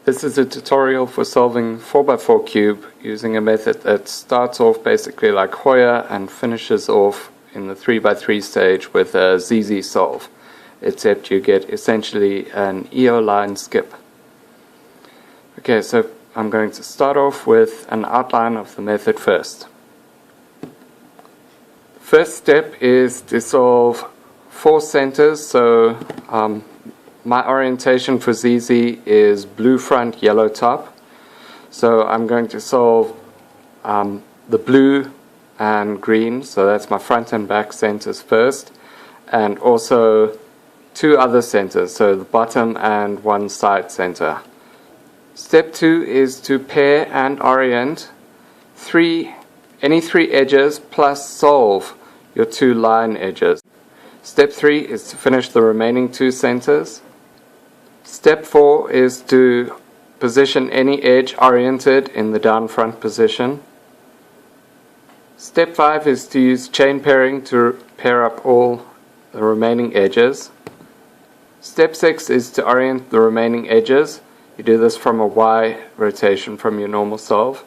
This is a tutorial for solving 4x4 cube using a method that starts off basically like Hoya and finishes off in the 3x3 stage with a ZZ solve, except you get essentially an EOLine skip. Okay, so I'm going to start off with an outline of the method first. First step is to solve 4 centers, so my orientation for ZZ is blue front, yellow top. So I'm going to solve the blue and green, so that's my front and back centers first, and also 2 other centers, so the bottom and 1 side center. Step 2 is to pair and orient any 3 edges plus solve your 2 line edges. Step 3 is to finish the remaining 2 centers. Step 4 is to position any edge oriented in the down front position. Step 5 is to use chain pairing to pair up all the remaining edges. Step 6 is to orient the remaining edges. You do this from a Y rotation from your normal solve.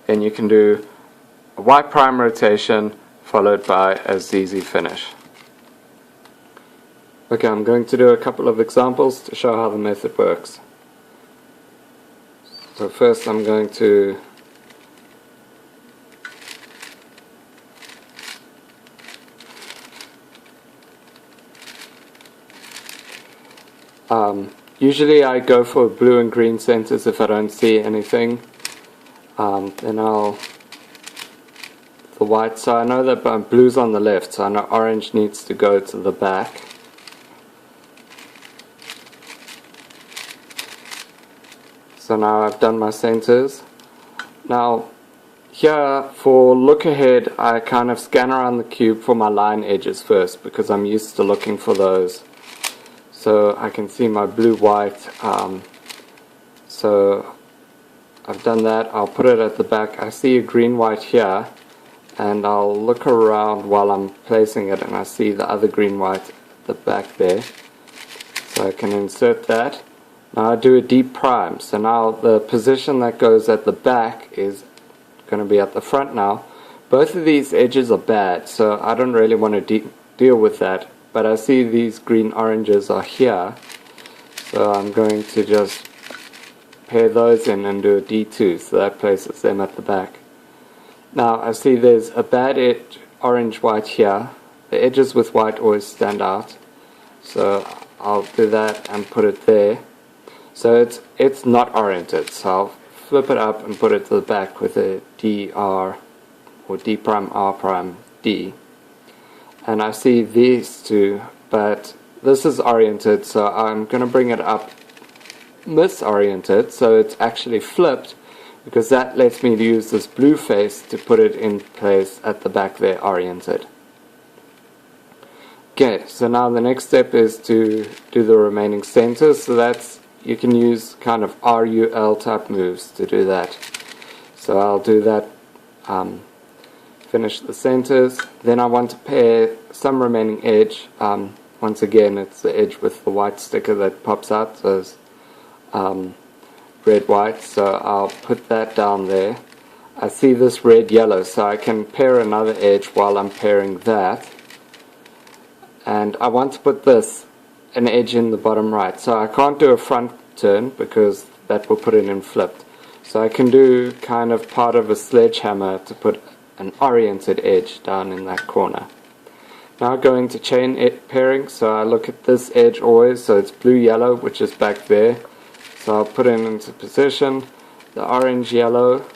Then you can do a Y prime rotation followed by a ZZ finish. Okay, I'm going to do a couple of examples to show how the method works. So first I'm going to usually I go for blue and green centers if I don't see anything. Then the white, so I know that blue's on the left, so I know orange needs to go to the back. So now I've done my centers. Now here for look ahead, I kind of scan around the cube for my line edges first because I'm used to looking for those. So I can see my blue white. So I've done that. I'll put it at the back. I see a green white here, and I'll look around while I'm placing it, and I see the other green white at the back there. So I can insert that. Now I do a deep prime, so now the position that goes at the back is going to be at the front now. Both of these edges are bad, so I don't really want to deal with that, but I see these green oranges are here, so I'm going to just pair those in and do a D2, so that places them at the back. Now I see there's a bad edge, orange white here. The edges with white always stand out, so I'll do that and put it there. So it's not oriented, so I'll flip it up and put it to the back with a DR or D prime R prime D. And I see these two, but this is oriented, so I'm going to bring it up misoriented, so it's actually flipped, because that lets me use this blue face to put it in place at the back there oriented. Okay, so now the next step is to do the remaining centers, so you can use kind of RUL type moves to do that. So I'll do that, finish the centers, then I want to pair some remaining edge. Once again, it's the edge with the white sticker that pops out, so it's red white, so I'll put that down there. I see this red yellow, so I can pair another edge while I'm pairing that. And I want to put an edge in the bottom right, so I can't do a front turn because that will put it in flipped. So I can do kind of part of a sledgehammer to put an oriented edge down in that corner. Now going to chain pairing, so I look at this edge always, so it's blue yellow, which is back there. So I'll put it into position, the orange yellow,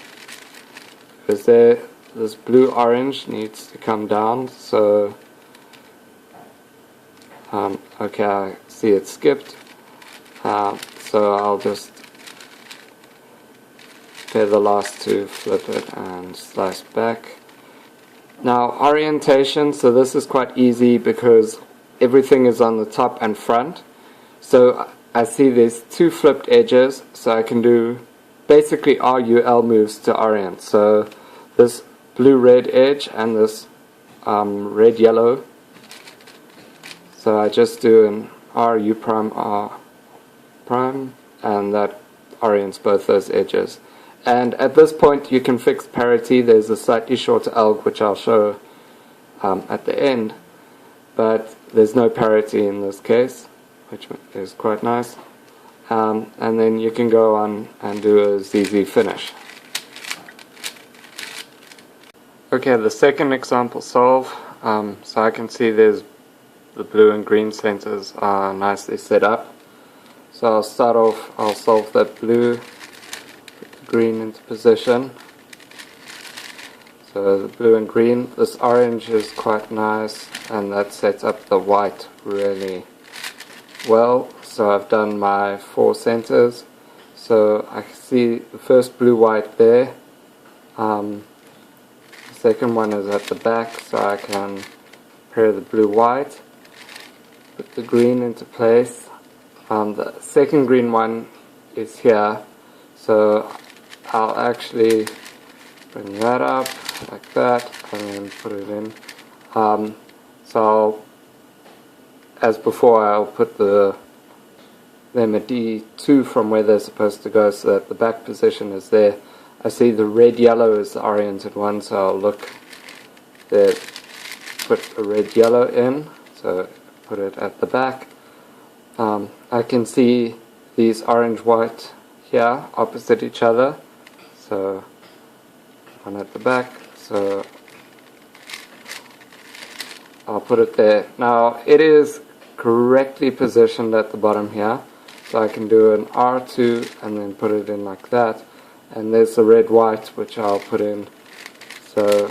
because this blue orange needs to come down, so okay, I see it skipped, so I'll just pair the last 2, flip it and slice back. Now orientation, so this is quite easy because everything is on the top and front, so I see there's 2 flipped edges, so I can do basically RUL moves to orient. So this blue-red edge and this red-yellow. So I just do an RU prime R prime, and that orients both those edges. And at this point you can fix parity. There's a slightly shorter alg which I'll show at the end, but there's no parity in this case, which is quite nice. And then you can go on and do a ZZ finish. Okay, the second example solve. So I can see there's the blue and green centers are nicely set up. So I'll start off, I'll solve that blue, put the green into position. So the blue and green, this orange is quite nice, and that sets up the white really well. So I've done my 4 centers. So I can see the first blue white there. The second one is at the back, so I can pair the blue white, put the green into place. The second green one is here, so I'll actually bring that up like that and then put it in. So as before, I'll put them at D2 from where they're supposed to go, so that the back position is there. I see the red-yellow is the oriented one, so I'll look there, put a red-yellow in, so put it at the back. I can see these orange-white here opposite each other, so one at the back, so I'll put it there. Now it is correctly positioned at the bottom here, so I can do an R2 and then put it in like that. And there's the red-white which I'll put in, so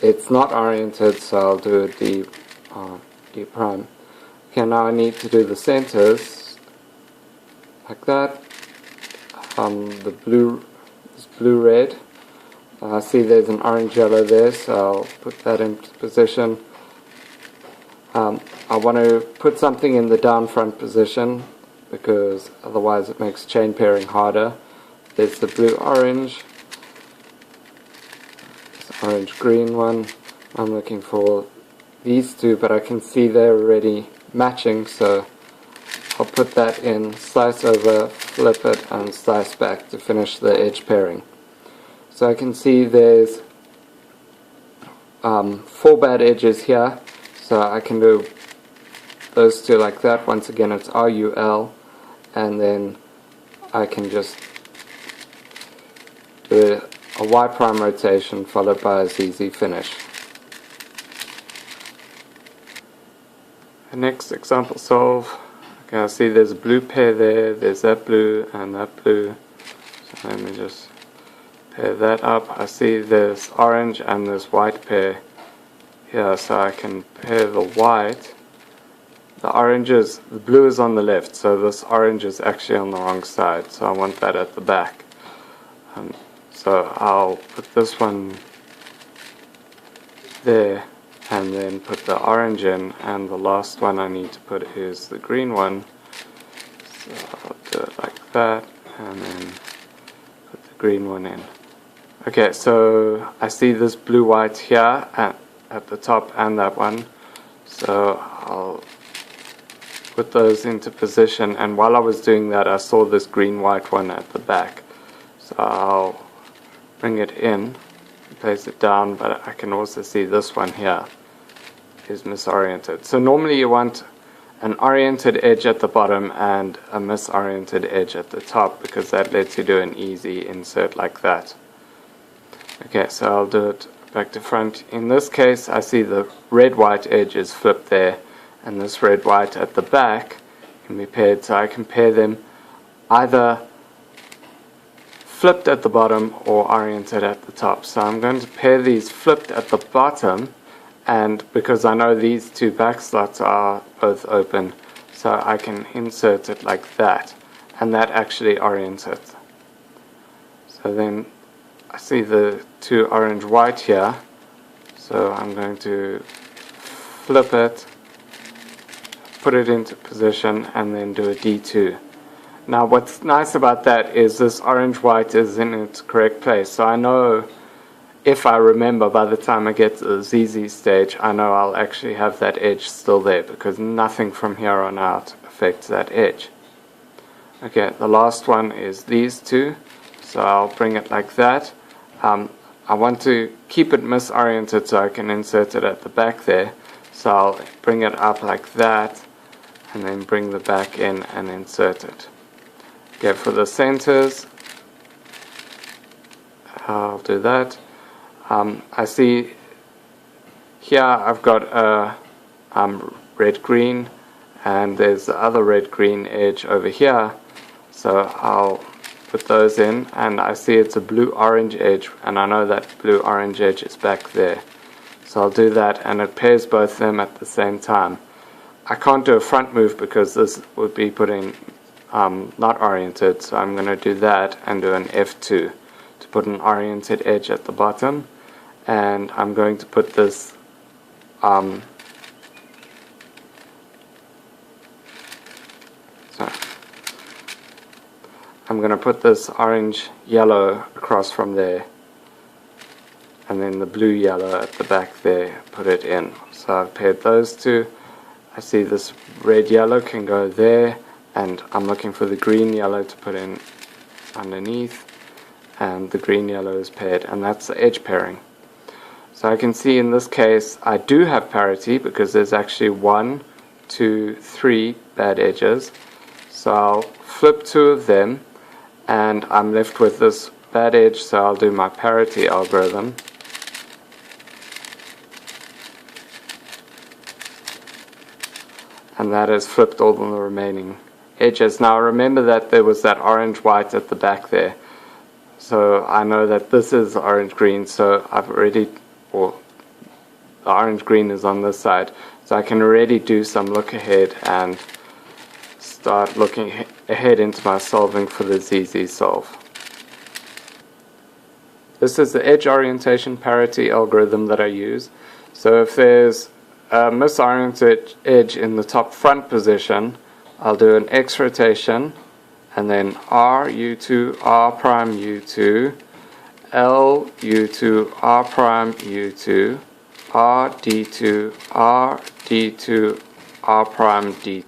it's not oriented, so I'll do a D prime. Okay, now I need to do the centers like that. The blue, this blue-red. I see there's an orange-yellow there, so I'll put that into position. I want to put something in the down front position, because otherwise it makes chain pairing harder. There's the blue-orange, this orange-green one. I'm looking for these two, but I can see they're already matching, so I'll put that in, slice over, flip it, and slice back to finish the edge pairing. So I can see there's 4 bad edges here, so I can do those two like that. Once again, it's RUL, and then I can just do a Y prime rotation followed by a ZZ finish. The next example solve. Okay, I see there's a blue pair there, there's that blue and that blue. So let me just pair that up. I see there's orange and this white pair here, so I can pair the white. The blue is on the left, so this orange is actually on the wrong side, so I want that at the back. So I'll put this one there and then put the orange in, and the last one I need to put is the green one. So I'll do it like that and then put the green one in. Okay, so I see this blue-white here at the top and that one, so I'll put those into position, and while I was doing that I saw this green-white one at the back, so I'll bring it in, place it down, but I can also see this one here is misoriented. So normally you want an oriented edge at the bottom and a misoriented edge at the top, because that lets you do an easy insert like that. Okay, so I'll do it back to front. In this case I see the red-white edge is flipped there, and this red-white at the back can be paired, so I can pair them either flipped at the bottom or oriented at the top. So I'm going to pair these flipped at the bottom, and because I know these 2 back slots are both open, so I can insert it like that, and that actually orients it. So then I see the 2 orange-white here, so I'm going to flip it, put it into position, and then do a D2. Now what's nice about that is this orange-white is in its correct place, so I know, if I remember by the time I get to the ZZ stage, I know I'll actually have that edge still there, because nothing from here on out affects that edge. Okay, the last one is these two, so I'll bring it like that. I want to keep it misoriented so I can insert it at the back there, so I'll bring it up like that and then bring the back in and insert it. Okay, for the centers, I'll do that. I see here I've got a red-green, and there's the other red-green edge over here, so I'll put those in, and I see it's a blue-orange edge, and I know that blue-orange edge is back there. So I'll do that, and it pairs both of them at the same time. I can't do a front move because this would be putting not oriented, so I'm going to do that and do an F2 to put an oriented edge at the bottom, and I'm going to put this I'm going to put this orange yellow across from there, and then the blue yellow at the back there, put it in. So I've paired those two. I see this red yellow can go there, and I'm looking for the green yellow to put in underneath, and the green yellow is paired, and that's the edge pairing. So I can see in this case I do have parity because there's actually 1, 2, 3 bad edges. So I'll flip 2 of them, and I'm left with this bad edge, so I'll do my parity algorithm. And that has flipped all the remaining edges. Now remember that there was that orange-white at the back there. So I know that this is orange-green, so I've already, or the orange-green is on this side. So I can already do some look ahead and start looking ahead into my solving for the ZZ solve. This is the edge orientation parity algorithm that I use. So if there's a misoriented edge in the top front position, I'll do an X rotation, and then R U2 R prime U2, L U2 R prime U2, R D2 R D2 R prime D2.